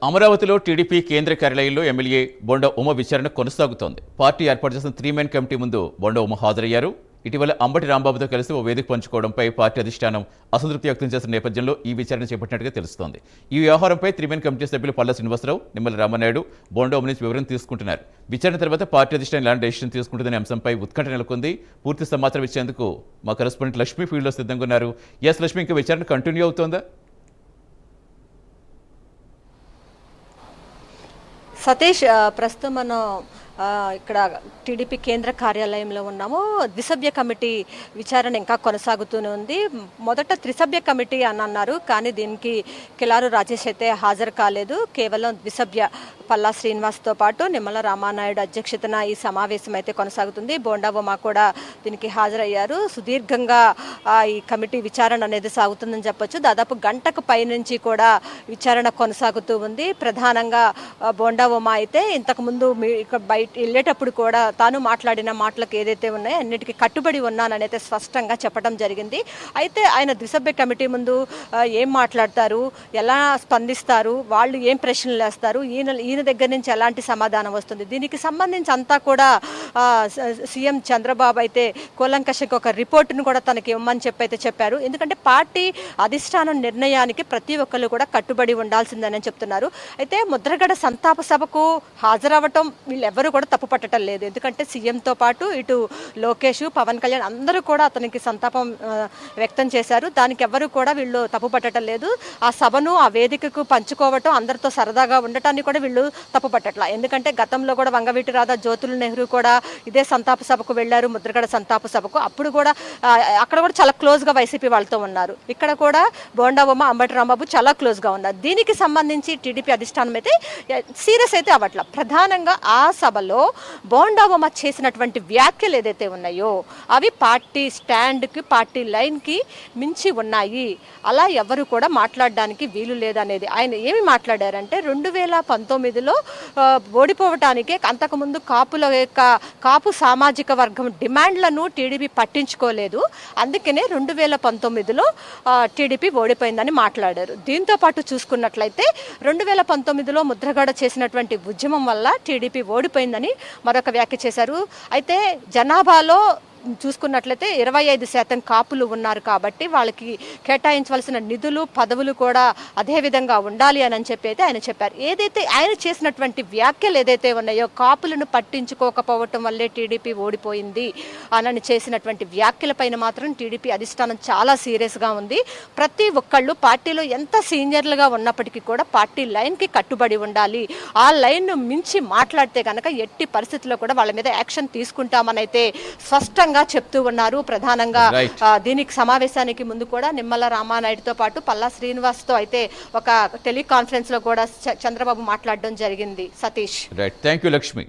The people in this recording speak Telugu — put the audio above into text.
అమరావతిలో టీడీపీ కేంద్ర కార్యాలయంలో ఎమ్మెల్యే బొండ ఉమ విచారణ కొనసాగుతోంది. పార్టీ ఏర్పాటు చేసిన 3 మెన్ కమిటీ ముందు బొండ ఉమ హాజరయ్యారు. ఇటీవల అంబటి రాంబాబుతో కలిసి ఓ వేదిక పంచుకోవడంపై పార్టీ అధిష్టానం అసంతృప్తి వ్యక్తం చేసిన నేపథ్యంలో ఈ విచారణ చేపట్టినట్టుగా తెలుస్తోంది. ఈ వ్యవహారంపై 3 మెన్ కమిటీ సభ్యులు పల్లా శ్రీనివాసరావు, నిమ్మల రామనాయుడు బొండ ఉమ నుంచి వివరణ తీసుకుంటున్నారు. విచారణ తర్వాత పార్టీ అధిష్టానం ఎలాంటి డెసిషన్ తీసుకుంటుందనే అంశంపై ఉత్కంఠ నెలకొంది. పూర్తి సమాచారం ఇచ్చేందుకు మా కరెస్పాండెంట్ లక్ష్మీ ఫీల్డ్లో సిద్ధంగా ఉన్నారు. ఎస్ లక్ష్మి, ఇంకా విచారణ కంటిన్యూ అవుతోందా? సతీష్, ప్రస్తుతం మనం ఇక్కడ టీడీపీ కేంద్ర కార్యాలయంలో ఉన్నాము. ద్విసభ్య కమిటీ విచారణ ఇంకా కొనసాగుతూనే ఉంది. మొదట త్రిసభ్య కమిటీ అని అన్నారు, కానీ దీనికి కిలారు రాజేష్ అయితే హాజరు కాలేదు. కేవలం ద్విసభ్య పల్లా శ్రీనివాస్తో పాటు నిమ్మల రామానాయుడు అధ్యక్షతన ఈ సమావేశం అయితే కొనసాగుతుంది. బోండా ఉమా కూడా దీనికి హాజరయ్యారు. సుదీర్ఘంగా ఈ కమిటీ విచారణ అనేది సాగుతుందని చెప్పొచ్చు. దాదాపు గంటకు పైనుంచి కూడా విచారణ కొనసాగుతూ ఉంది. ప్రధానంగా బోండా ఉమా అయితే ఇంతకుముందు ఇక్కడ బయట వెళ్ళేటప్పుడు కూడా తాను మాట్లాడిన మాటలకు ఏదైతే ఉన్నాయో అన్నిటికీ కట్టుబడి ఉన్నానని అయితే స్పష్టంగా చెప్పడం జరిగింది. అయితే ఆయన ద్విసభ్య కమిటీ ముందు ఏం మాట్లాడతారు, ఎలా స్పందిస్తారు, వాళ్ళు ఏం ప్రశ్నలు వేస్తారు, ఈయన దగ్గర నుంచి ఎలాంటి సమాధానం వస్తుంది, దీనికి సంబంధించి అంతా కూడా సీఎం చంద్రబాబు అయితే కూలంకషంగా ఒక రిపోర్టును కూడా తనకి ఇవ్వమని అయితే చెప్పారు. ఎందుకంటే పార్టీ అధిష్టానం నిర్ణయానికి ప్రతి ఒక్కరు కూడా కట్టుబడి ఉండాల్సిందని చెప్తున్నారు. అయితే ముద్రగడ సంతాప సభకు హాజరవ్వటం వీళ్ళెవరూ కూడా తప్పు పట్టడం లేదు. ఎందుకంటే సీఎంతో పాటు ఇటు లోకేష్, పవన్ కళ్యాణ్ అందరూ కూడా అతనికి సంతాపం వ్యక్తం చేశారు. దానికి ఎవరు కూడా వీళ్ళు తప్పు పట్టడం లేదు. ఆ సభను ఆ వేదికకు పంచుకోవటం, అందరితో సరదాగా ఉండటాన్ని కూడా వీళ్ళు తప్పు పట్టట్లా. ఎందుకంటే గతంలో కూడా వంగవీటి రాధా, జ్యోతుల నెహ్రూ కూడా ఇదే సంతాప సభకు వెళ్లారు, ముద్రగడ సంతాప సభకు. అప్పుడు కూడా అక్కడ కూడా చాలా క్లోజ్గా వైసీపీ వాళ్ళతో ఉన్నారు. ఇక్కడ కూడా బోండా ఉమ, అంబటి రాంబాబు చాలా క్లోజ్గా ఉన్నారు. దీనికి సంబంధించి టీడీపీ అధిష్టానం అయితే సీరియస్ అయితే అవ్వట్ల. ప్రధానంగా ఆ సభలో బోండా ఉమ చేసినటువంటి వ్యాఖ్యలు ఏదైతే ఉన్నాయో అవి పార్టీ స్టాండ్కి, పార్టీ లైన్కి మించి ఉన్నాయి. అలా ఎవరు కూడా మాట్లాడడానికి వీలు లేదనేది ఆయన ఏమి మాట్లాడారంటే 2019లో ఓడిపోవటానికే అంతకుముందు కాపుల యొక్క కాపు సామాజిక వర్గం డిమాండ్లను టీడీపీ పట్టించుకోలేదు, అందుకనే 2019లో టీడీపీ ఓడిపోయిందని మాట్లాడారు. దీంతో పాటు చూసుకున్నట్లయితే 2019లో ముద్రగడ చేసినటువంటి ఉద్యమం వల్ల టీడీపీ ఓడిపోయిందని మరొక వ్యాఖ్య చేశారు. అయితే జనాభాలో చూసుకున్నట్లయితే 25% కాపులు ఉన్నారు కాబట్టి వాళ్ళకి కేటాయించవలసిన నిధులు, పదవులు కూడా అదే విధంగా ఉండాలి అని చెప్పి అయితే ఆయన చెప్పారు. ఏదైతే ఆయన చేసినటువంటి వ్యాఖ్యలు ఏదైతే ఉన్నాయో కాపులను పట్టించుకోకపోవటం వల్లే టీడీపీ ఓడిపోయింది అని చేసినటువంటి వ్యాఖ్యలపైన మాత్రం టీడీపీ అధిష్టానం చాలా సీరియస్గా ఉంది. ప్రతి ఒక్కళ్ళు పార్టీలో ఎంత సీనియర్లుగా ఉన్నప్పటికీ కూడా పార్టీ లైన్కి కట్టుబడి ఉండాలి. ఆ లైన్ను మించి మాట్లాడితే కనుక ఎట్టి పరిస్థితుల్లో కూడా వాళ్ళ మీద యాక్షన్ తీసుకుంటామని అయితే స్పష్టంగా చెప్తూ ఉన్నారు. ప్రధానంగా దీనికి సమావేశానికి ముందు కూడా నిమ్మల రామానాయుడుతో పాటు పల్లా శ్రీనివాస్తో అయితే ఒక టెలికాన్ఫరెన్స్ లో కూడా చంద్రబాబు మాట్లాడడం జరిగింది. Satish, thank you Lakshmi.